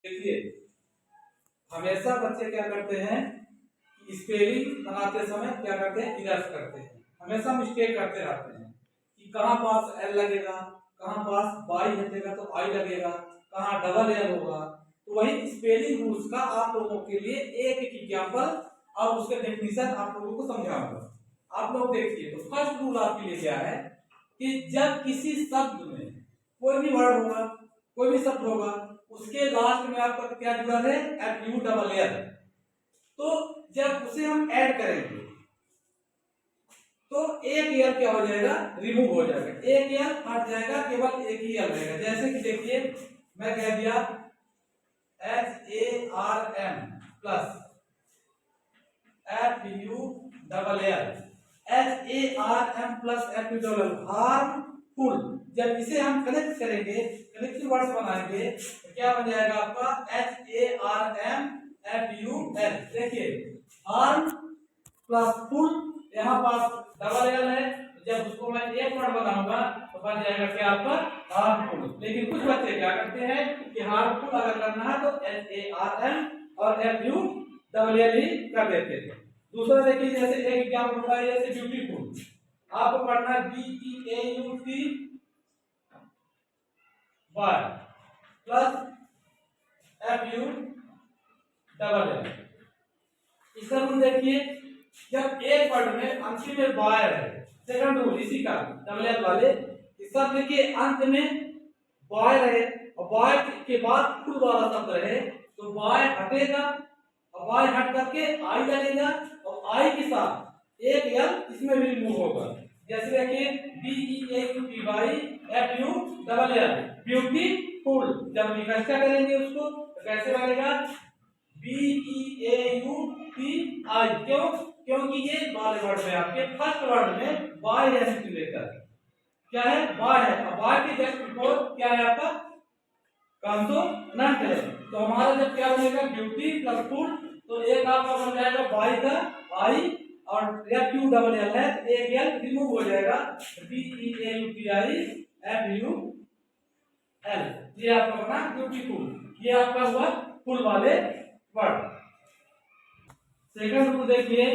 देखिए, हमेशा बच्चे क्या करते हैं कि स्पेलिंग बनाते समय क्या करते हैं, इरर्स करते हैं, हमेशा मिस्टेक करते रहते हैं कि कहाँ पास एल लगेगा, कहाँ पास वाई हटेगा तो आई लगेगा, कहाँ डबल एल होगा। तो वही स्पेलिंग रूल्स का आप लोगों के लिए एक एक एग्जाम्पल और उसके डेफिनेशन आप लोगों को समझाऊंगा। आप लोग देखिए, तो फर्स्ट रूल आपके लिए क्या है कि जब किसी शब्द में कोई भी वर्ड होगा, कोई भी शब्द होगा, उसके लास्ट में आपका क्या जुड़ा है, एफ यू डबल एल। तो जब उसे हम ऐड करेंगे तो एक एल क्या हो जाएगा, रिमूव हो जाएगा, एक एल हट जाएगा, केवल एक ही एल रहेगा। जैसे कि देखिए, मैं कह दिया H A R M plus F U double L, H A R M plus F U double L, harmful. जब इसे हम कनेक्ट करेंगे, कनेक्टिव वर्ड्स बनाएंगे, तो क्या बन जाएगा आपका H A R M F U L. देखिए, हार्म प्लस फुल, यहाँ पास डबल एल है, जब उसको मैं एक वर्ड बनाऊंगा तो बन जाएगा क्या आपका हार्मफुल। लेकिन कुछ बच्चे क्या करते हैं कि हार्मफुल अगर करना है तो एच ए आर एम और एफ यू डबल एल ही कर देते थे। दूसरा देखिए, जैसे एक एग्जाम्पल होता है, जैसे ब्यूटीफुल, आपको पढ़ना है B E A U T Y plus F U double L. इसका रूल देखिए, जब एक वर्ड में अंतिम में बाय है, सेकंड रूल इसी का डबल एल वाले, इस शब्द के अंत में बाय रहे और बाय के बाद फुल वाला शब्द रहे, तो बाय हटेगा और बाय हट करके आई लगेगा और आई के साथ एक एल इसमें भी रिमूव होगा। जैसे देखिए, B E A U T Y F U double L, beautiful. जब हम इकट्ठा करेंगे उसको तो कैसे बनेगा, B E A U T I. क्यों? क्योंकि ये बाय वर्ड में आपके फर्स्ट वर्ड में बाय यानी टू लेकर क्या है, बाय है, और बाय के जस्ट बिफोर क्या है आपका कंसोनेंट है। तो हमारा जब क्या बनेगा, ब्यूटी प्लस फुल, तो एक आपका बन जाएगा बाय का आई और एफ यू डबल एल है, एक एल रिमूव हो जाएगा, B E A U T I F U L, ये आपका बना ब्यूटीफुल। ये आपका हुआ फुल वाले वर्ड। सेकंड रूल देखिए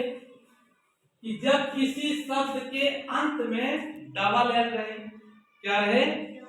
कि जब किसी शब्द के अंत में डबल एल रहे, क्या रहे,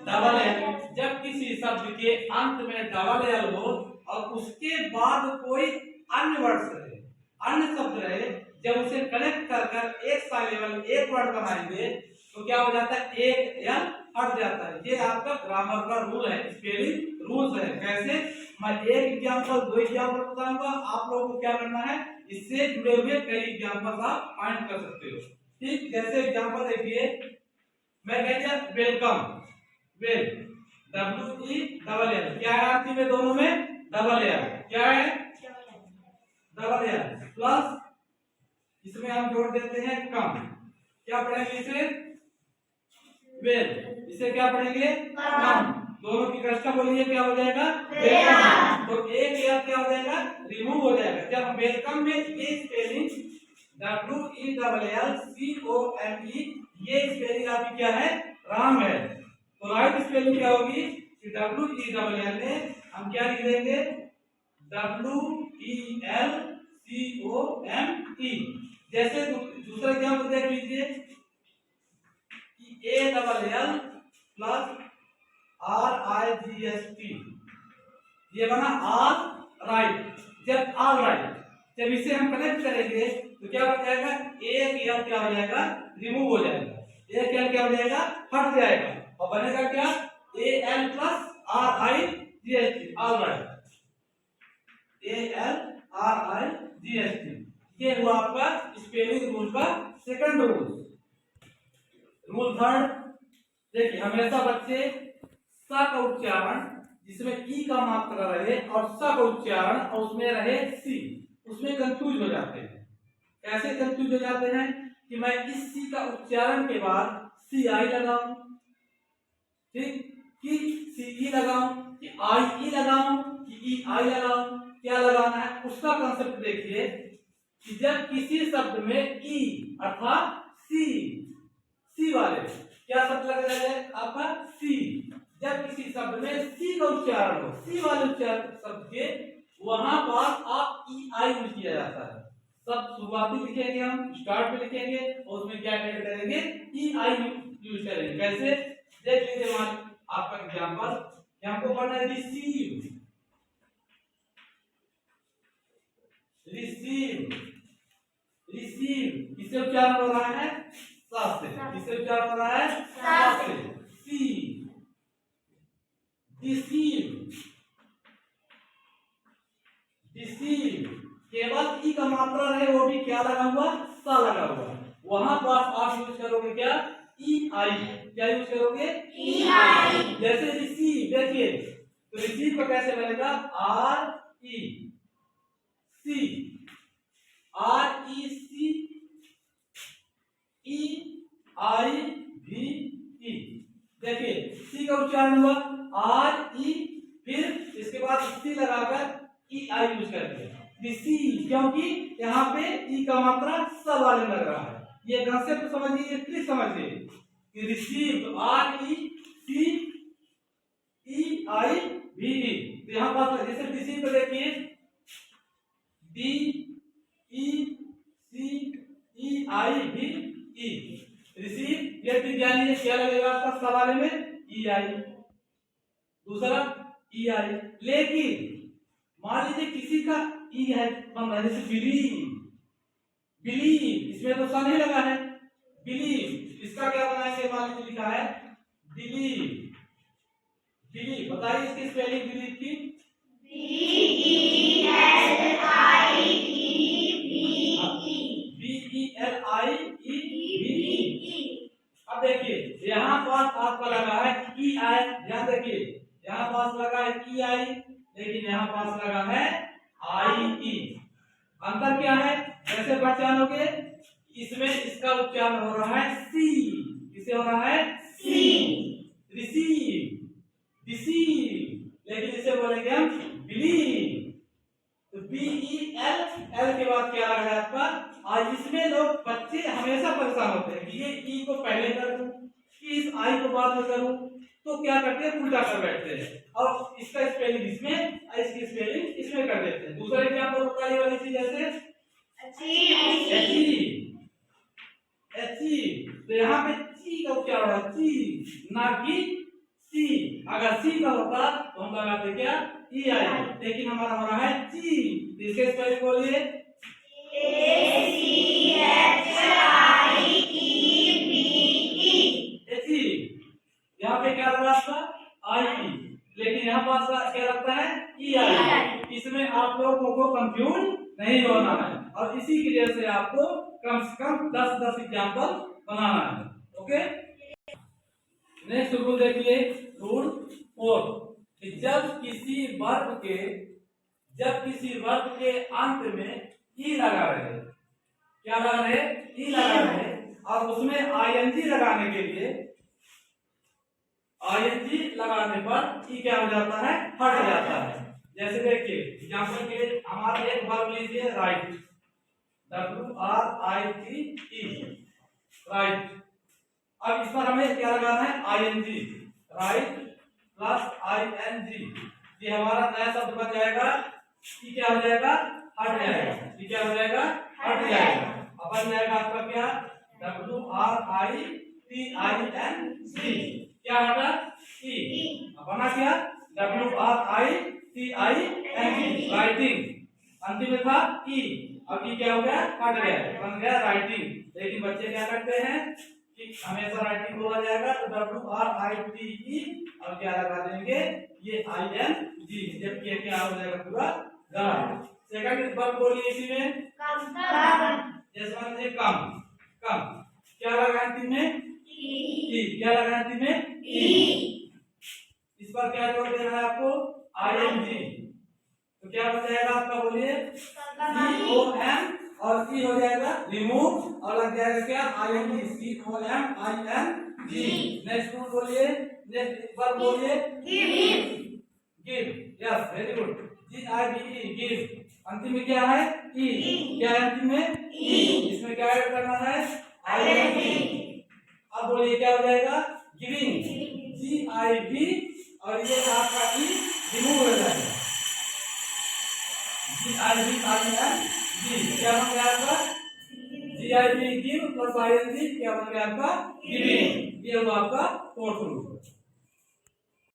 डबल एल। जब किसी शब्द के अंत में डबल एल हो और उसके बाद कोई अन्य वर्ड रहे, अन्य शब्द रहे, जब उसे कनेक्ट कर कर एक साइलेबल एक वर्ड बनाएंगे तो क्या हो जाता है, एक एल हट जाता है। ये आपका ग्रामर का रूल है, स्पेलिंग रूल्स है। कैसे, मैं एक एग्जांपल दो एग्जांपल बताऊंगा, आप लोगों को क्या करना है, इससे जुड़े हुए कई एग्जांपल आप फाइंड कर सकते हो। ठीक, जैसे एग्जांपल देखिए, मैं कह दिया welcome, well W E double L, क्या है अंतिम में दोनों में डबल एल, क्या है डबल एल प्लस इसमें हम जोड़ देते हैं कम, क्या पढ़ेंगे इसे, वेल, इसे क्या पढ़ेंगे कम, दोनों की कष्ट बोलिए क्या हो जाएगा, वेलकम। तो एक एल क्या हो जाएगा, रिमूव हो जाएगा। जब वेलकम में ये spelling W E double L C O M E, ये स्पेलिंग आपकी क्या है, राम है। तो राइट स्पेलिंग क्या होगी कि डब्ल्यू ई डबल एल में हम क्या लिख देंगे, W E L C O M E. जैसे दूसरा एग्जाम्पल देख लीजिए कि A double L plus R I G S T, ये बना आल राइट। जब आल राइट, जब इसे हम कनेक्ट करेंगे तो क्या हो जाएगा, एक एल क्या हो जाएगा, रिमूव हो जाएगा, एक एल क्या हो जाएगा, हट जाएगा और बनेगा क्या, A L plus R I G S T, all right, A L R I G S T. ये हुआ आपका स्पेलिंग रूल का सेकंड रूल। रूल थर्ड देखिए, हमेशा बच्चे स का उच्चारण जिसमें ई का मात्रा रहे और स का उच्चारण और उसमें रहे सी, उसमें कंफ्यूज हो जाते हैं। कैसे कंफ्यूज हो जाते हैं कि मैं इस सी का उच्चारण के बाद सी आई लगाऊं, ठीक, कि सी ई लगाऊं, कि आई ई लगाऊं, कि ई आई लगाऊं, क्या लगाना है उसका कंसेप्ट देखिए कि जब किसी शब्द में ई अर्थात सी, सी वाले क्या शब्द लग रहा है आपका सी, जब किसी शब्द में सी का उच्चारण हो, सी वाले उच्चारण शब्द के वहां पर आप ई आई यूज किया जाता है। सब शुरुआती लिखेंगे, हम स्टार्ट में लिखेंगे और उसमें क्या ऐड करेंगे, ई आई यूज करेंगे। कैसे, देख लीजिए वहां आपका एग्जांपल, हमको पढ़ना है रिसीव, रिसीव, रिसीव किससे उच्चारण हो रहा है, सा से। किससे उच्चारण हो रहा है, सा से। सी, डिसीव, डिसीव केवल ई का मात्रा रहे, वो भी क्या लगा हुआ, सा लगा हुआ। वहां पर आप यूज करोगे क्या, ई आई। क्या यूज करोगे, ई आई। जैसे रिसीव, देखिए तो रिसीव का कैसे बनेगा, आर ई सी, आर ई सी, ई आई वी ई। देखिए सी का उच्चारण हुआ आर ई, फिर इसके बाद सी लगाकर ई आई यूज कर दिया, रिसीव, क्योंकि यहाँ पे ई का मात्रा स वाले लग रहा है। ये कंसेप्ट समझिए, ये ट्रिक समझिए कि रिसीव आर ई सी ई आई वी ई। तो यहाँ पर जैसे रिसीव को देखिए डी ई सी ई आई वी ई, रिसीव। ये ट्रिक जानिए क्या लगेगा आपका सवाल में, ई आई। दूसरा ई आई, लेकिन मान लीजिए किसी का ई है बन रहा है, जैसे बिलीव, बिलीव इसमें तो सा नहीं लगा है, बिलीव इसका क्या बनाएंगे, मान लीजिए लिखा है बिलीव, बिलीव बताइए इसकी स्पेलिंग बिलीव की, अब देखिए यहाँ पास आपका लगा है ई आई, ध्यान देखिए यहाँ पास लगा है ई आई, लेकिन यहाँ पास लगा है आई ई। अंतर क्या है, कैसे पहचानोगे, इसमें इसका उच्चारण हो रहा है सी, किसे हो रहा है, सी, रिसीव, रिसीव, लेकिन इसे बोलेंगे हम बिलीव। तो बी ई एल, एल के बाद क्या लगा है आपका, आज इसमें लोग बच्चे हमेशा परेशान होते हैं कि ये ई को पहले कर दूं कि इस आई को बाद में करूं, तो क्या करते हैं, उल्टा कर बैठते हैं और इसका स्पेलिंग इसमें और इसकी स्पेलिंग इसमें कर देते हैं। दूसरा एग्जांपल बताइए वाली चीज, जैसे अचीव, अचीव, तो यहाँ पे ची का उच्चारण है ची, ना कि सी। अगर सी का होता तो हम लगाते क्या, ई आई, लेकिन हमारा हो रहा है ची। इसके स्पेलिंग बोलिए, यहाँ पे क्या लगा था, आई, लेकिन यहाँ पास क्या लगता है, ई आई। इसमें आप लोगों को कंफ्यूज नहीं होना है और इसी की वजह से आपको कम से कम 10-10 एग्जाम्पल बनाना है। ओके, नेक्स्ट रूल देखिए, रूल 4, जब किसी वर्ब के अंत में ई लगा रहे, क्या लगा रहे, ई लगा रहे, और उसमें आईएनजी लगाने के लिए, आईएनजी लगाने पर ई क्या हो जाता है, हट जाता है। जैसे देखिए एग्जांपल के लिए हमारा एक वर्ब लीजिए राइट, WRITE, राइट। अब इस पर हमें क्या लगाना है, आईएनजी, राइट प्लस आईएनजी, ये हमारा नया शब्द बन जाएगा। ई क्या हो जाएगा, हट जाएगा, ई क्या हो जाएगा, हट जाएगा। अब बन जाएगा आपका क्या, WRITING, क्या हटा, ई, अब बना क्या, WRITING, राइटिंग। अंतिम में था ई, अब ई क्या हो गया, हट गया, बन गया राइटिंग। लेकिन बच्चे क्या करते हैं कि हमेशा राइटिंग बोला जाएगा तो WRITE, और क्या लगा देंगे, ये ING, जबकि ये क्या हो जाएगा, पूरा गलत। सेकंड वर्ब बोलिए इसी में, जैसे मान लीजिए कम, कम क्या लगा अंतिम में, ई, क्या लगा अंतिम में, ई। इस पर क्या जोड़ देना है आपको, ING, तो क्या बन जाएगा आपका, बोलिए COM, और ई हो जाएगा रिमूव, और लग जाएगा क्या, ING, COMING। नेक्स्ट रूल बोलिए, नेक्स्ट वर्ब बोलिए, give, yes very good, GIVE, give. अंतिम में क्या है, ई, क्या है अंतिम में, ई, इसमें क्या ऐड करना है, ING। अब बोलिए क्या हो जाएगा, गिविंग, GIV और ये आपका ई रिमूव हो जाएगा। GIV जी क्या बन गया आपका GIV गिव प्लस ING क्या बन गया आपका गिविंग। ये हुआ आपका फोर्थ रूल।